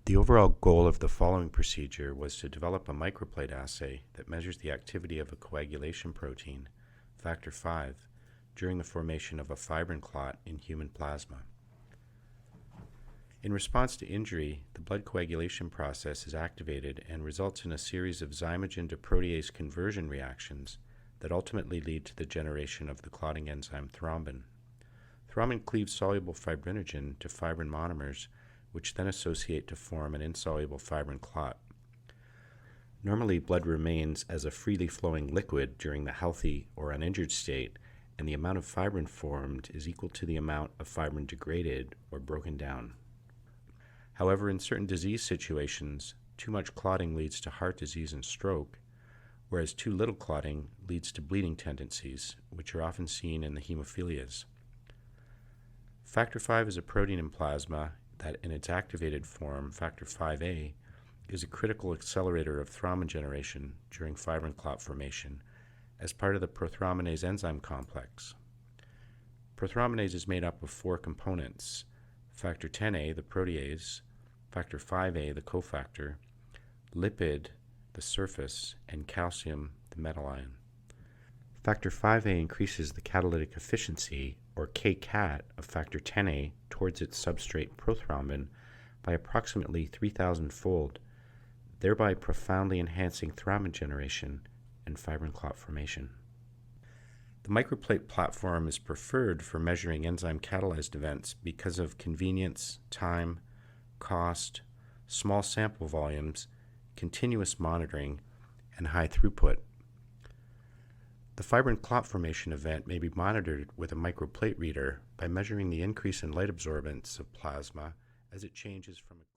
The overall goal of the following procedure was to develop a microplate assay that measures the activity of a coagulation protein, factor V, during the formation of a fibrin clot in human plasma. In response to injury, the blood coagulation process is activated and results in a series of zymogen to protease conversion reactions that ultimately lead to the generation of the clotting enzyme thrombin. Thrombin cleaves soluble fibrinogen to fibrin monomers, which then associate to form an insoluble fibrin clot. Normally, blood remains as a freely flowing liquid during the healthy or uninjured state, and the amount of fibrin formed is equal to the amount of fibrin degraded or broken down. However, in certain disease situations, too much clotting leads to heart disease and stroke, whereas too little clotting leads to bleeding tendencies, which are often seen in the hemophilias. Factor V is a protein in plasma that, in its activated form, factor Va, is a critical accelerator of thrombin generation during fibrin clot formation as part of the prothrombinase enzyme complex. Prothrombinase is made up of four components: factor Xa, the protease, factor Va, the cofactor, lipid, the surface, and calcium, the metal ion. Factor Va increases the catalytic efficiency, or Kcat, of factor Xa towards its substrate prothrombin by approximately 3,000-fold, thereby profoundly enhancing thrombin generation and fibrin clot formation. The microplate platform is preferred for measuring enzyme-catalyzed events because of convenience, time, cost, small sample volumes, continuous monitoring, and high throughput. The fibrin clot formation event may be monitored with a microplate reader by measuring the increase in light absorbance of plasma as it changes from a